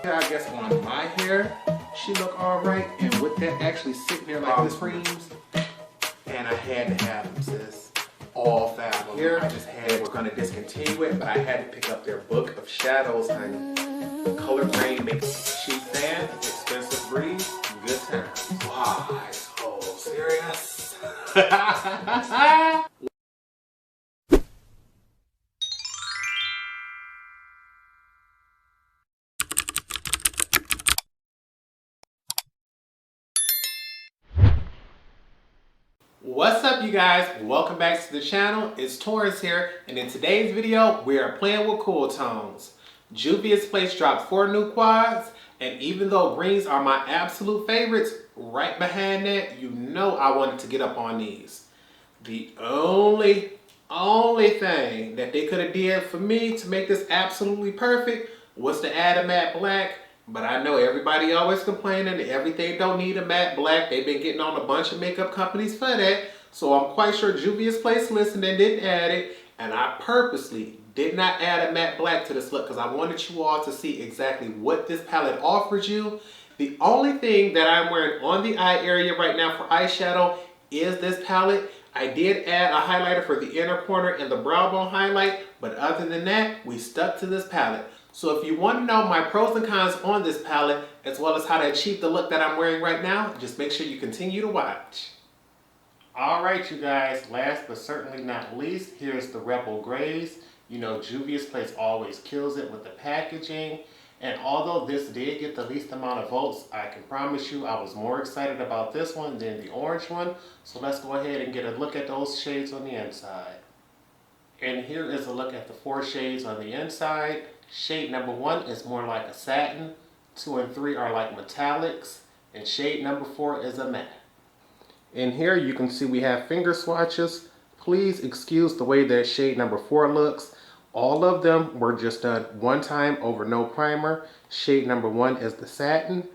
I guess on my hair, she looked alright. And with that actually sitting there like this creams, and I had to have them, sis. All 5 of them. Here, I just had, we're gonna discontinue it, but I had to pick up their book of shadows, honey. Color grade makes cheap fan, expensive breeze, good times. Wow, so serious. What's up, you guys? Welcome back to the channel. It's Torrence here, and in today's video, we are playing with cool tones. Juvia's Place dropped 4 new quads, and even though greens are my absolute favorites, right behind that, you know I wanted to get up on these. The only thing that they could have did for me to make this absolutely perfect was to add a matte black. But I know everybody always complaining that everything don't need a matte black. They've been getting on a bunch of makeup companies for that. So I'm quite sure Juvia's Place listened and didn't add it. And I purposely did not add a matte black to this look because I wanted you all to see exactly what this palette offers you. The only thing that I'm wearing on the eye area right now for eyeshadow is this palette. I did add a highlighter for the inner corner and the brow bone highlight. But other than that, we stuck to this palette. So if you want to know my pros and cons on this palette, as well as how to achieve the look that I'm wearing right now, just make sure you continue to watch. Alright, you guys, last but certainly not least, here's the Rebel Grays. You know, Juvia's Place always kills it with the packaging. And although this did get the least amount of votes, I can promise you I was more excited about this one than the orange one. So let's go ahead and get a look at those shades on the inside. And here is a look at the 4 shades on the inside. Shade number 1 is more like a satin, 2 and 3 are like metallics, and shade number 4 is a matte. In here you can see we have finger swatches. Please excuse the way that shade number 4 looks. All of them were just done one time over no primer. Shade number 1 is the satin,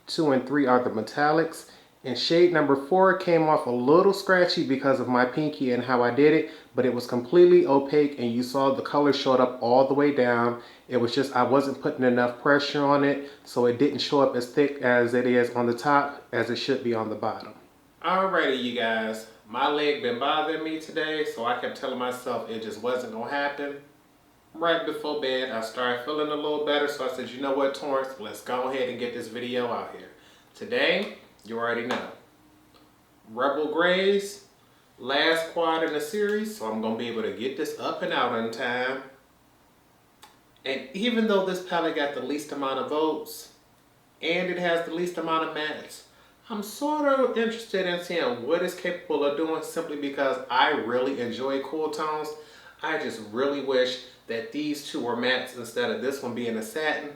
2 and 3 are the metallics, and shade number 4 came off a little scratchy because of my pinky and how I did it, but it was completely opaque and you saw the color showed up all the way down. It was just I wasn't putting enough pressure on it, so it didn't show up as thick as it is on the top as it should be on the bottom. Alrighty, you guys, my leg been bothering me today, so I kept telling myself it just wasn't gonna happen. Right before bed, I started feeling a little better, so I said, you know what, Torrence, let's go ahead and get this video out here. Today, you already know, Rebel Grays, last quad in the series, so I'm going to be able to get this up and out in time. And even though this palette got the least amount of votes, and it has the least amount of mattes, I'm sort of interested in seeing what it's capable of doing simply because I really enjoy cool tones. I just really wish that these 2 were mattes instead of this one being a satin.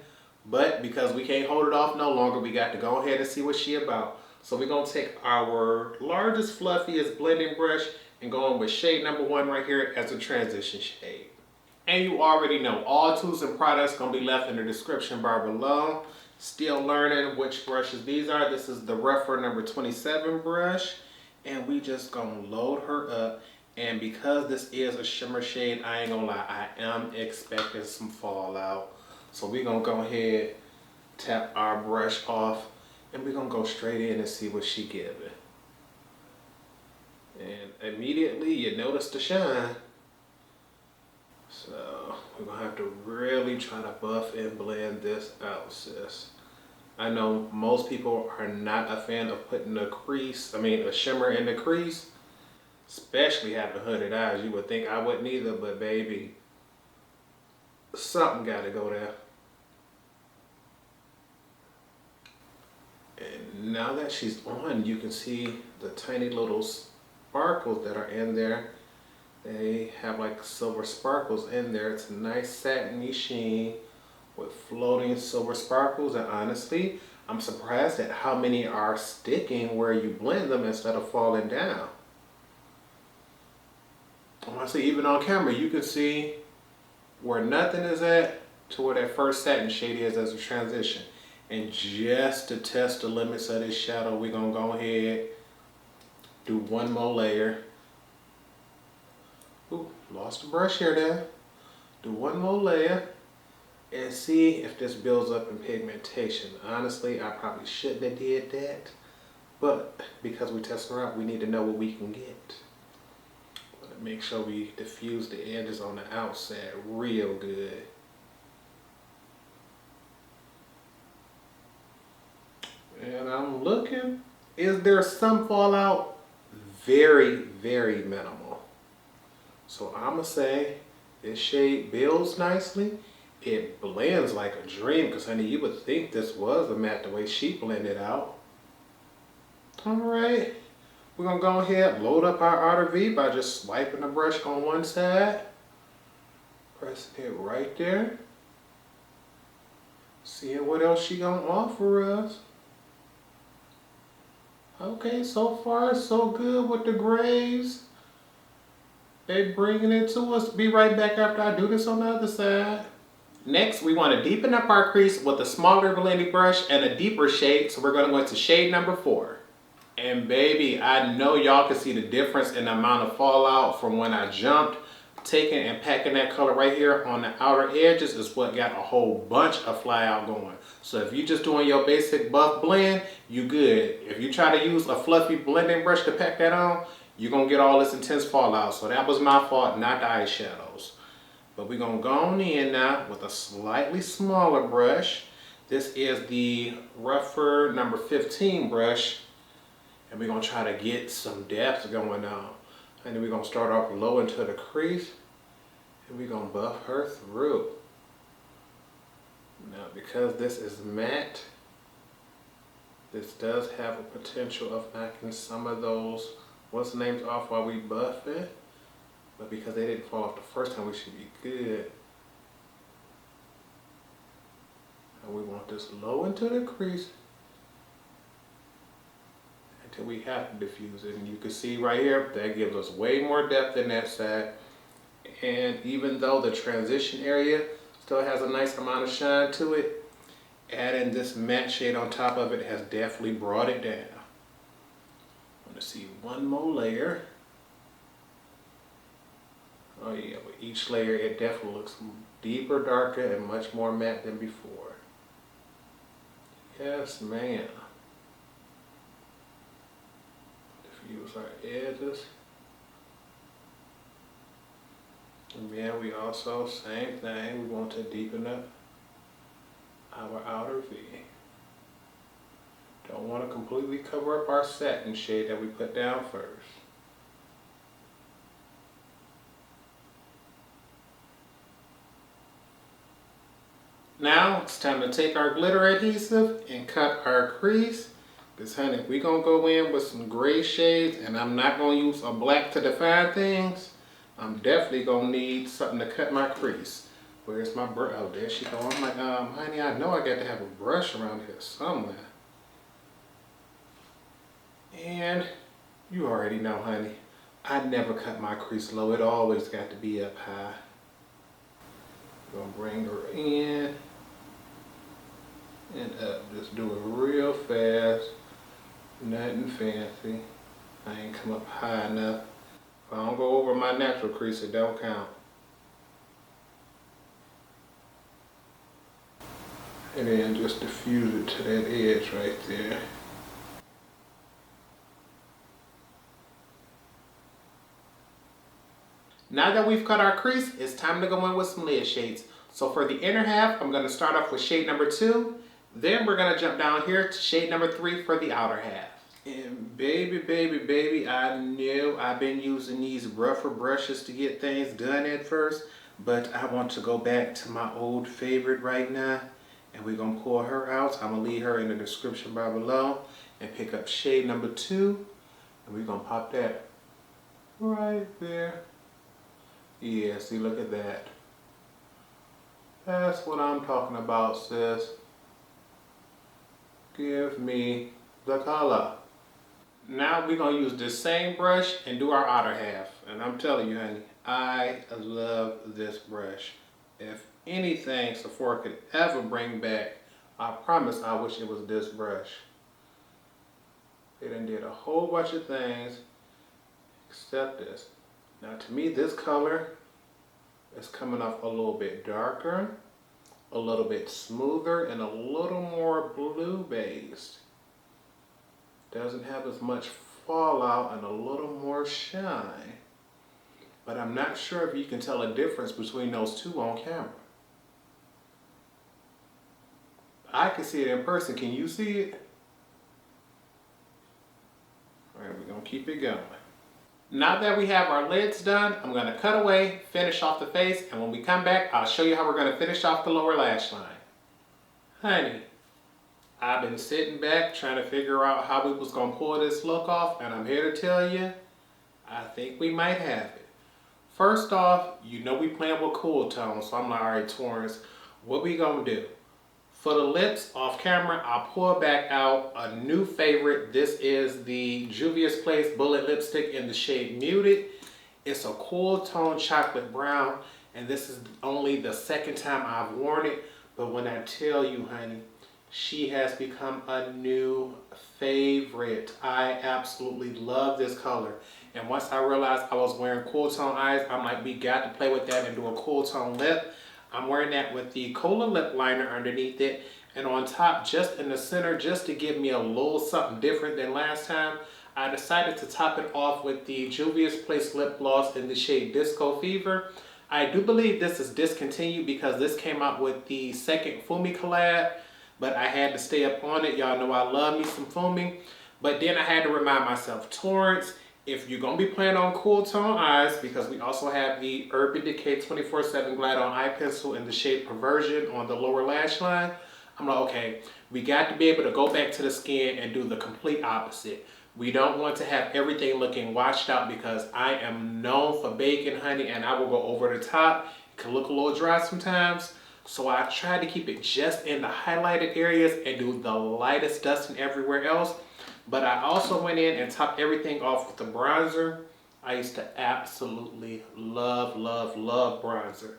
But because we can't hold it off no longer, we got to go ahead and see what she about. So we're going to take our largest, fluffiest blending brush and go in with shade number 1 right here as a transition shade. And you already know, all tools and products going to be left in the description bar below. Still learning which brushes these are. This is the Redford number 27 brush. And we just going to load her up. And because this is a shimmer shade, I ain't going to lie, I am expecting some fallout. So we're going to go ahead, tap our brush off, and we're going to go straight in and see what she giving. And immediately you notice the shine. So we're going to have to really try to buff and blend this out, sis. I know most people are not a fan of putting a shimmer in the crease. Especially having hooded eyes. You would think I wouldn't either, but baby, something got to go there. And now that she's on, you can see the tiny little sparkles that are in there. They have like silver sparkles in there. It's a nice satiny sheen with floating silver sparkles. And honestly, I'm surprised at how many are sticking where you blend them instead of falling down. I say even on camera, you can see where nothing is at to where that first satin shade is as a transition. And just to test the limits of this shadow, we're going to go ahead, do 1 more layer. Ooh, lost the brush here then. Do 1 more layer. and see if this builds up in pigmentation. Honestly, I probably shouldn't have did that, but because we're testing her out, we need to know what we can get. Make sure we diffuse the edges on the outside real good. And I'm looking, is there some fallout? Very, very minimal. So I'm gonna say this shade builds nicely. It blends like a dream, because honey, you would think this was a matte the way she blended out. All right. We're going to go ahead, load up our outer V by just swiping the brush on one side. Pressing it right there. Seeing what else she going to offer us. Okay, so far so good with the grays. They bringing it to us. Be right back after I do this on the other side. Next, we want to deepen up our crease with a smaller blending brush and a deeper shade. So we're going to go into shade number 4. And baby, I know y'all can see the difference in the amount of fallout from when I jumped. Taking and packing that color right here on the outer edges is what got a whole bunch of fly out going. So if you're just doing your basic buff blend, you good. If you try to use a fluffy blending brush to pack that on, you're going to get all this intense fallout. So that was my fault, not the eyeshadows. But we're going to go on in now with a slightly smaller brush. This is the Redford number 15 brush. And we're going to try to get some depth going on. And then we're going to start off low into the crease. And we're going to buff her through. Now because this is matte, this does have a potential of knocking some of those, what's the names off while we buff it. But because they didn't fall off the first time, we should be good. And we want this low into the crease. We have to diffuse it, and you can see right here that gives us way more depth in that side. And even though the transition area still has a nice amount of shine to it, adding this matte shade on top of it has definitely brought it down. I want to see one more layer. Oh yeah, with each layer it definitely looks deeper, darker, and much more matte than before. Yes, ma'am. Use our edges. And then we also, same thing, we want to deepen up our outer V. Don't want to completely cover up our satin shade that we put down first. Now it's time to take our glitter adhesive and cut our crease. Because honey, we're going to go in with some gray shades, and I'm not going to use a black to define things. I'm definitely going to need something to cut my crease. Where's my brush? Oh, there she go. I'm like, honey, I know I got to have a brush around here somewhere. And you already know, honey, I never cut my crease low. It always got to be up high. Going to bring her in and up. Just do it real fast. Nothing fancy. I ain't come up high enough. If I don't go over my natural crease, it don't count. And then just diffuse it to that edge right there. Now that we've cut our crease, it's time to go in with some lid shades. So for the inner half, I'm going to start off with shade number 2. Then we're going to jump down here to shade number 3 for the outer half. And baby, I know I've been using these rougher brushes to get things done at first, but I want to go back to my old favorite right now, and we're going to pull her out. So I'm going to leave her in the description bar below and pick up shade number 2, and we're going to pop that right there. Yeah, see, look at that. That's what I'm talking about, sis. Give me the color. Now we're going to use this same brush and do our outer half. And I'm telling you, honey, I love this brush. If anything Sephora could ever bring back, I promise I wish it was this brush. They done did a whole bunch of things except this. Now to me, this color is coming off a little bit darker. a little bit smoother and a little more blue based. Doesn't have as much fallout and a little more shine. But I'm not sure if you can tell a difference between those two on camera. I can see it in person. Can you see it? All right, we're gonna keep it going. Now that we have our lids done, I'm gonna cut away, finish off the face, and when we come back, I'll show you how we're gonna finish off the lower lash line. Honey, I've been sitting back trying to figure out how we was gonna pull this look off, and I'm here to tell you, I think we might have it. First off, you know we playing with cool tones, so I'm like, all right, Torrence, what we gonna do? For the lips, off camera, I'll pull back out a new favorite. This is the Juvia's Place Bullet Lipstick in the shade Muted. It's a cool tone chocolate brown, and this is only the second time I've worn it. But when I tell you, honey, she has become a new favorite. I absolutely love this color. And once I realized I was wearing cool tone eyes, I'm like, we got to play with that and do a cool tone lip. I'm wearing that with the Cola lip liner underneath it, and on top, just in the center, just to give me a little something different than last time, I decided to top it off with the Juvia's Place lip gloss in the shade Disco Fever. I do believe this is discontinued because this came out with the second Fumi collab, but I had to stay up on it. Y'all know I love me some Fumi. But then I had to remind myself, Torrence, if you're going to be playing on cool tone eyes, because we also have the Urban Decay 24/7 Glide On Eye Pencil in the shade Perversion on the lower lash line, I'm like, okay, we got to be able to go back to the skin and do the complete opposite. We don't want to have everything looking washed out because I am known for baking, honey, and I will go over the top. It can look a little dry sometimes. So I tried to keep it just in the highlighted areas and do the lightest dusting everywhere else. But I also went in and topped everything off with the bronzer. I used to absolutely love, love, love bronzer.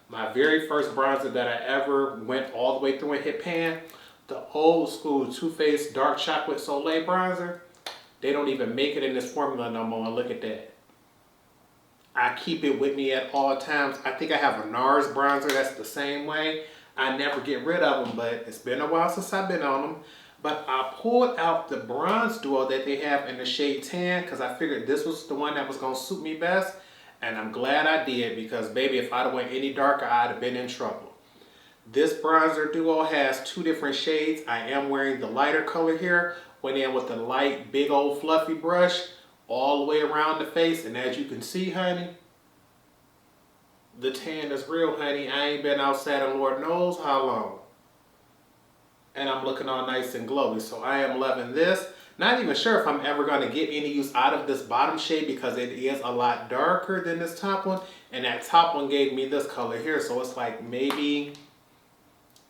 My very first bronzer that I ever went all the way through and hit pan, the old school Too Faced Dark Chocolate Soleil bronzer. They don't even make it in this formula no more, and look at that. I keep it with me at all times. I think I have a NARS bronzer that's the same way. I never get rid of them, but it's been a while since I've been on them. But I pulled out the bronze duo that they have in the shade Tan because I figured this was the one that was going to suit me best. And I'm glad I did because, baby, if I'd have went any darker, I'd have been in trouble. This bronzer duo has two different shades. I am wearing the lighter color here. Went in with the light, big old fluffy brush all the way around the face. And as you can see, honey, the tan is real, honey. I ain't been outside in Lord knows how long. And I'm looking all nice and glowy. So I am loving this. Not even sure if I'm ever going to get any use out of this bottom shade because it is a lot darker than this top one. And that top one gave me this color here. So it's like maybe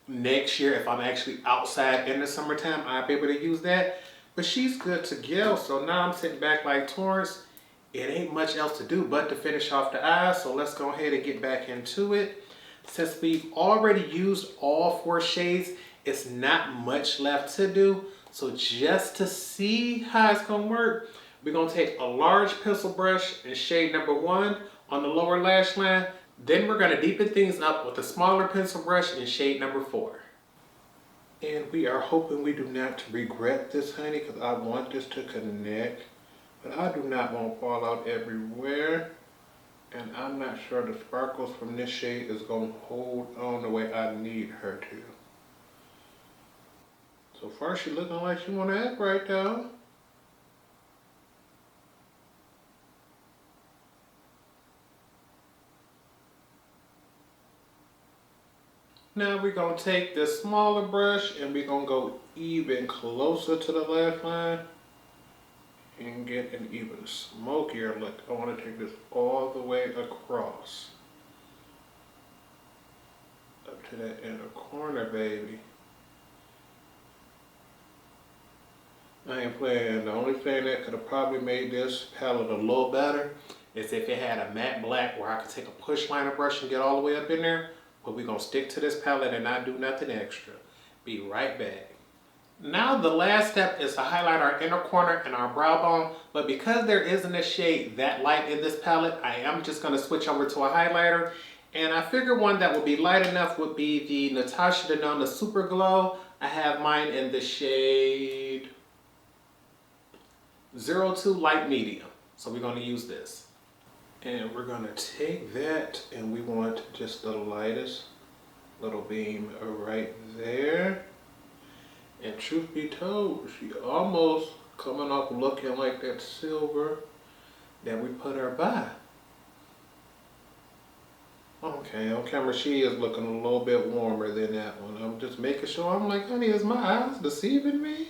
next year, if I'm actually outside in the summertime, I'll be able to use that. But she's good to go. So now I'm sitting back like Torrence. It ain't much else to do but to finish off the eyes. So let's go ahead and get back into it. Since we've already used all four shades, it's not much left to do. So just to see how it's going to work, we're going to take a large pencil brush in shade number 1 on the lower lash line. Then we're going to deepen things up with a smaller pencil brush in shade number 4. And we are hoping we do not regret this, honey, because I want this to connect. But I do not want fallout everywhere. And I'm not sure the sparkles from this shade is going to hold on the way I need her to. So far, she's looking like she want to act right, though. Now we're going to take this smaller brush and we're going to go even closer to the lash line and get an even smokier look. I want to take this all the way across. Up to that inner corner, baby. I ain't playing. The only thing that could have probably made this palette a little better is if it had a matte black where I could take a push liner brush and get all the way up in there. But we're going to stick to this palette and not do nothing extra. Be right back. Now the last step is to highlight our inner corner and our brow bone. But because there isn't a shade that light in this palette, I am just going to switch over to a highlighter. And I figured one that would be light enough would be the Natasha Denona Super Glow. I have mine in the shade 02 Light Medium. So we're going to use this. And we're going to take that and we want just the lightest little beam right there. And truth be told, she almost coming up looking like that silver that we put her by. Okay, on camera she is looking a little bit warmer than that one. I'm just making sure. I'm like, honey, is my eyes deceiving me?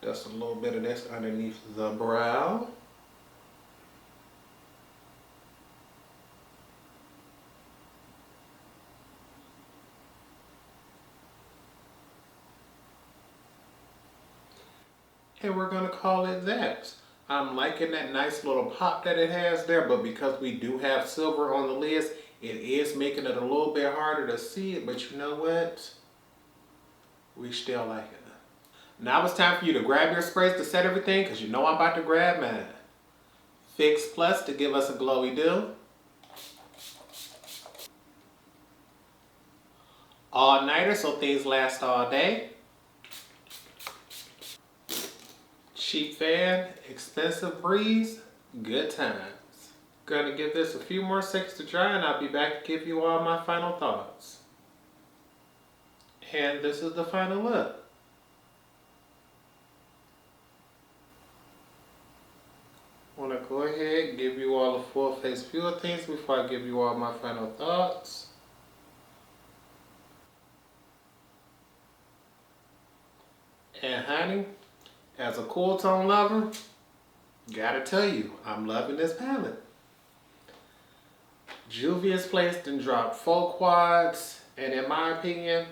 Just a little bit of this underneath the brow. And we're gonna call it that. I'm liking that nice little pop that it has there, but because we do have silver on the lids, it is making it a little bit harder to see it, but you know what? We still like it. Now it's time for you to grab your sprays to set everything, because you know I'm about to grab mine. Fix Plus to give us a glowy do. All nighter so things last all day. Cheap Fan, Expensive Breeze, Good Times. Gonna give this a few more seconds to dry and I'll be back to give you all my final thoughts. And this is the final look. Want to go ahead and give you all a full face view of things before I give you all my final thoughts. And honey, as a cool tone lover, gotta tell you, I'm loving this palette. Juvia's placed and dropped 4 quads, and in my opinion,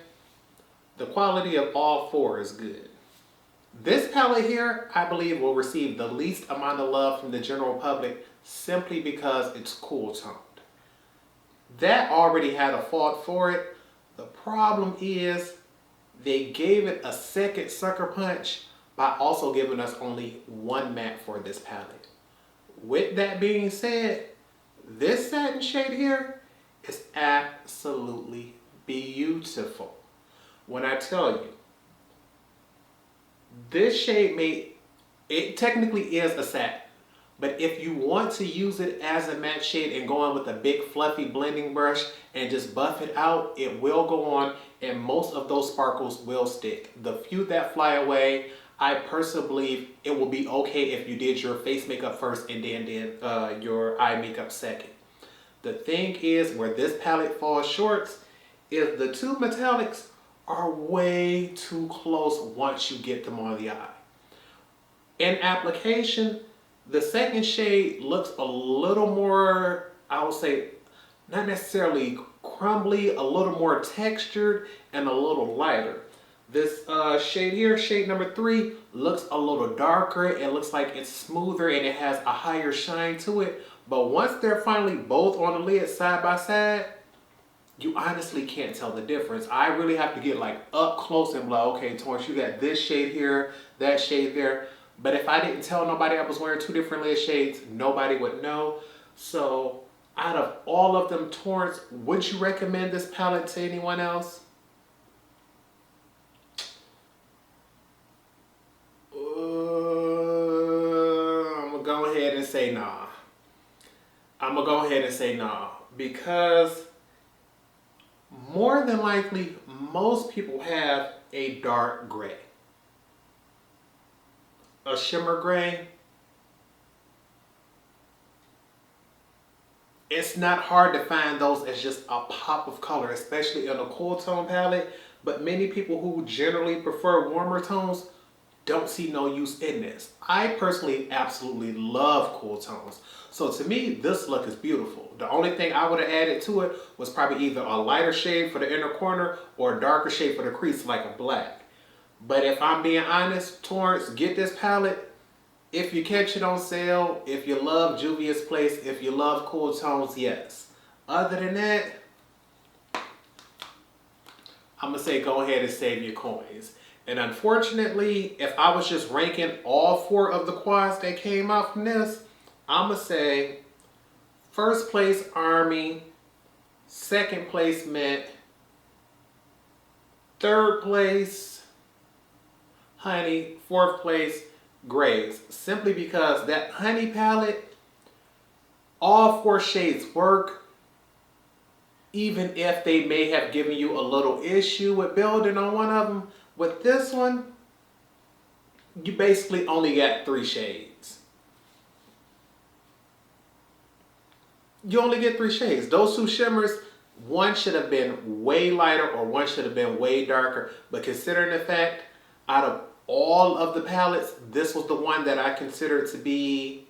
the quality of all 4 is good. This palette here, I believe, will receive the least amount of love from the general public simply because it's cool toned. That already had a fault for it. The problem is they gave it a second sucker punch by also giving us only 1 matte for this palette. With that being said, this satin shade here is absolutely beautiful. When I tell you, this shade it technically is a satin, but if you want to use it as a matte shade and go on with a big fluffy blending brush and just buff it out, it will go on and most of those sparkles will stick. The few that fly away, I personally believe it will be okay if you did your face makeup first and then did your eye makeup second. The thing is, where this palette falls short is the 2 metallics are way too close once you get them on the eye. In application, the second shade looks a little more, I would say, not necessarily crumbly, a little more textured and a little lighter. This shade here, shade number 3, looks a little darker. It looks like it's smoother and it has a higher shine to it. But once they're finally both on the lid side by side, you honestly can't tell the difference. I really have to get like up close and be like, okay, Torrence, you got this shade here, that shade there. But if I didn't tell nobody I was wearing 2 different lid shades, nobody would know. So out of all of them, Torrence, would you recommend this palette to anyone else? I'm gonna go ahead and say nah. I'm gonna go ahead and say nah, because more than likely, most people have a dark gray. A shimmer gray. It's not hard to find those as just a pop of color, especially in a cool tone palette. But many people who generally prefer warmer tones don't see no use in this. I personally absolutely love cool tones. So to me, this look is beautiful. The only thing I would have added to it was probably either a lighter shade for the inner corner or a darker shade for the crease, like a black. But if I'm being honest, Torrence, get this palette. If you catch it on sale, if you love Juvia's Place, if you love cool tones, yes. Other than that, I'm gonna say go ahead and save your coins. And unfortunately, if I was just ranking all 4 of the quads that came out from this, I'm gonna say first place Army, Second place Mint. Third place Honey. Fourth place Grays. Simply because that Honey palette, all 4 shades work. Even if they may have given you a little issue with building on one of them, with this one, you basically only got 3 shades. You only get 3 shades. Those 2 shimmers, one should have been way lighter or one should have been way darker. But considering the fact, out of all of the palettes, this was the one that I considered to be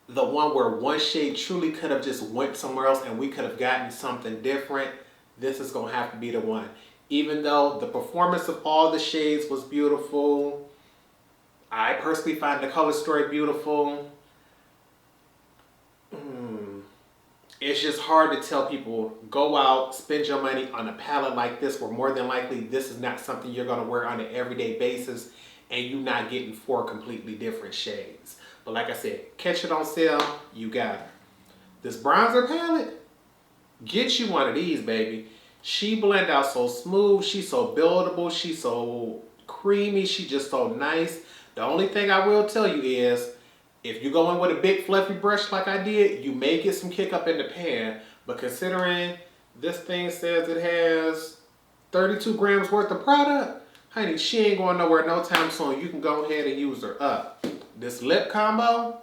the one where one shade truly could have just went somewhere else and we could have gotten something different. This is going to have to be the one. Even though the performance of all the shades was beautiful, I personally find the color story beautiful. It's just hard to tell people, go out, spend your money on a palette like this, where more than likely this is not something you're going to wear on an everyday basis and you're not getting 4 completely different shades. But like I said, catch it on sale, you got her. This bronzer palette, get you one of these, baby. She blend out so smooth, she's so buildable, she's so creamy, she's just so nice. The only thing I will tell you is, if you go in with a big fluffy brush like I did, you may get some kick up in the pan. But considering this thing says it has 32 grams worth of product, honey, she ain't going nowhere no time soon. You can go ahead and use her up. This lip combo,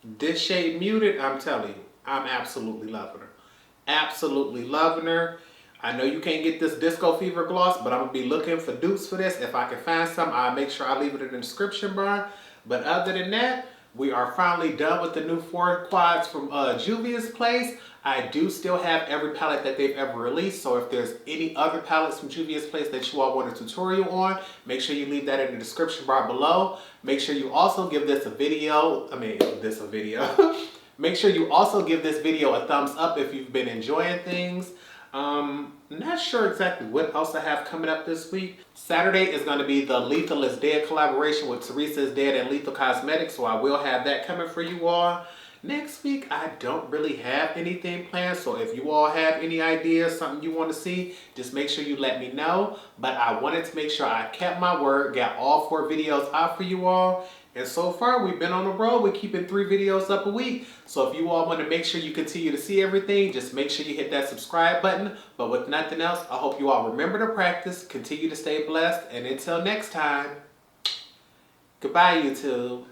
this shade Muted, I'm telling you, I'm absolutely loving her. Absolutely loving her. I know you can't get this Disco Fever gloss, but I'm going to be looking for dupes for this. If I can find some, I'll make sure I leave it in the description bar. But other than that, we are finally done with the new 4 quads from Juvia's Place. I do still have every palette that they've ever released, so if there's any other palettes from Juvia's Place that you all want a tutorial on, make sure you leave that in the description bar below. Make sure you also give this a video, Make sure you also give this video a thumbs up if you've been enjoying things. Not sure exactly what else I have coming up this week. Saturday is going to be the Lethal is Dead collaboration with Teresa is Dead and Lethal Cosmetics, so I will have that coming for you all. Next week, I don't really have anything planned, so if you all have any ideas, something you want to see, just make sure you let me know. But I wanted to make sure I kept my word, got all 4 videos out for you all. And so far, we've been on the road. We're keeping 3 videos up a week. So if you all want to make sure you continue to see everything, just make sure you hit that subscribe button. But with nothing else, I hope you all remember to practice, continue to stay blessed, and until next time, goodbye, YouTube.